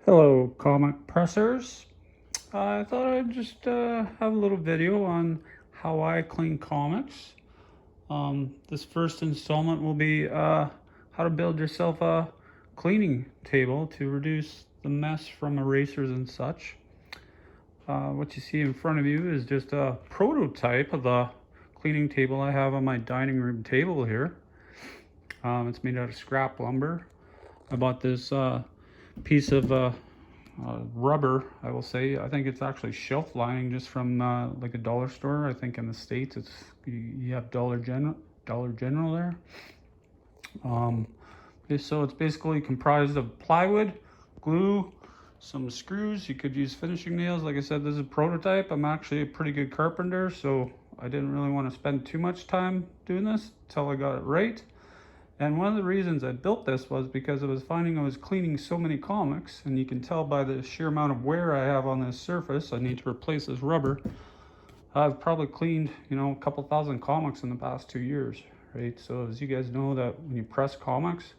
Hello, comic pressers. I thought I'd just have a little video on how I clean comics. This first installment will be how to build yourself a cleaning table to reduce the mess from erasers and such. What you see in front of you is just a prototype of the cleaning table I have on my dining room table here. It's made out of scrap lumber. I bought this piece of rubber, I will say. I think it's actually shelf lining just from like a dollar store. I think in the States it's you have Dollar General there. So it's basically comprised of plywood, glue, some screws. You could use finishing nails. Like I said, this is a prototype. I'm actually a pretty good carpenter, so I didn't really want to spend too much time doing this until I got it right. And one of the reasons I built this was because I was finding I was cleaning so many comics, and you can tell by the sheer amount of wear I have on this surface. I need to replace this rubber. I've probably cleaned, a couple thousand comics in the past 2 years, right? So as you guys know, that when you press comics,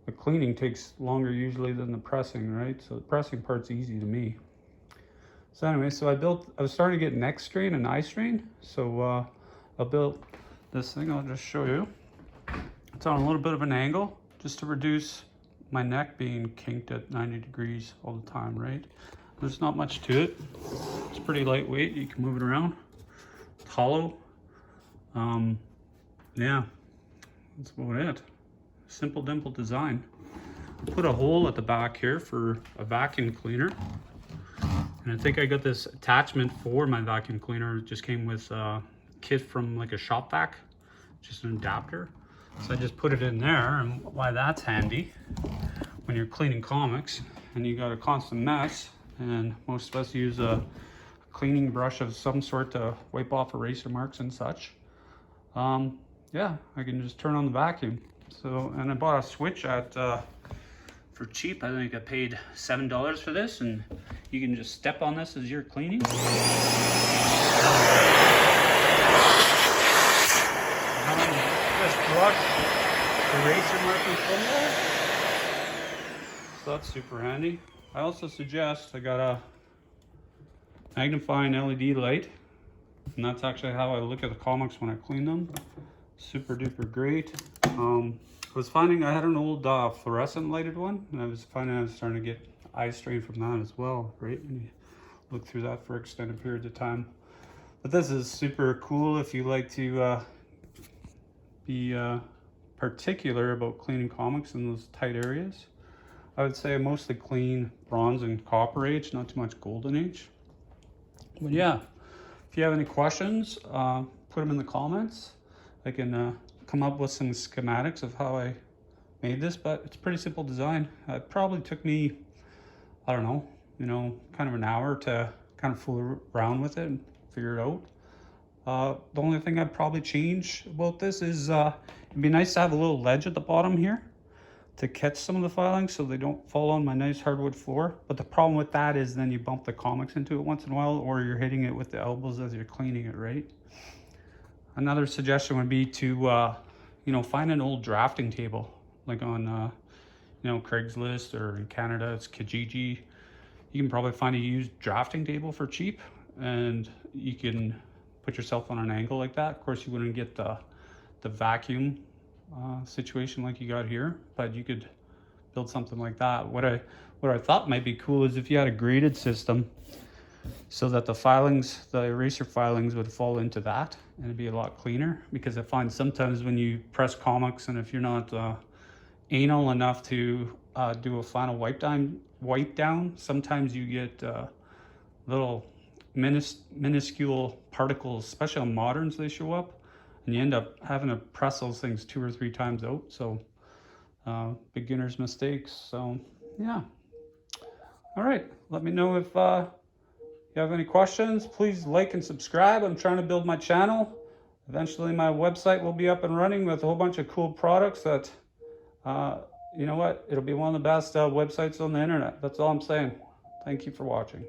the cleaning takes longer usually than the pressing, right? So the pressing part's easy to me. So anyway, I was starting to get neck strain and eye strain. So I built this thing. I'll just show you. It's on a little bit of an angle just to reduce my neck being kinked at 90 degrees all the time, right? There's not much to it. It's pretty lightweight. You can move it around. It's hollow. Yeah, that's about it. Simple dimple design. Put a hole at the back here for a vacuum cleaner. And I think I got this attachment for my vacuum cleaner. It just came with a kit from like a shop vac, just an adapter. So I just put it in there, and why that's handy when you're cleaning comics and you got a constant mess, and most of us use a cleaning brush of some sort to wipe off eraser marks and such. Yeah, I can just turn on the vacuum. So, and I bought a switch at for cheap. I think I paid $7 for this, and you can just step on this as you're cleaning. Brush eraser markers from there. So that's super handy. I also suggest I got a magnifying LED light, and that's actually how I look at the comics when I clean them. Super duper great. I was finding I had an old fluorescent lighted one, and I was finding I was starting to get eye strain from that as well, right? When you look through that for extended periods of time. But this is super cool if you like to be particular about cleaning comics in those tight areas. I would say I mostly clean bronze and copper age, not too much golden age. But yeah, if you have any questions, put them in the comments. I can come up with some schematics of how I made this, but it's a pretty simple design. It probably took me, I don't know, kind of an hour to kind of fool around with it and figure it out. The only thing I'd probably change about this is it'd be nice to have a little ledge at the bottom here to catch some of the filings so they don't fall on my nice hardwood floor. But the problem with that is then you bump the comics into it once in a while, or you're hitting it with the elbows as you're cleaning it, right? Another suggestion would be to find an old drafting table, like on Craigslist, or in Canada it's Kijiji. You can probably find a used drafting table for cheap, and you can put yourself on an angle like that. Of course, you wouldn't get the vacuum situation like you got here, but you could build something like that. What I thought might be cool is if you had a graded system, so that the eraser filings would fall into that, and it'd be a lot cleaner. Because I find sometimes when you press comics, and if you're not anal enough to do a final wipe down, sometimes you get little minuscule particles, especially on moderns. They show up, and you end up having to press those things 2 or 3 times out. So beginner's mistakes. So yeah, all right, let me know if you have any questions. Please like and subscribe. I'm trying to build my channel. Eventually my website will be up and running with a whole bunch of cool products that you know what, it'll be one of the best websites on the internet. That's all I'm saying. Thank you for watching.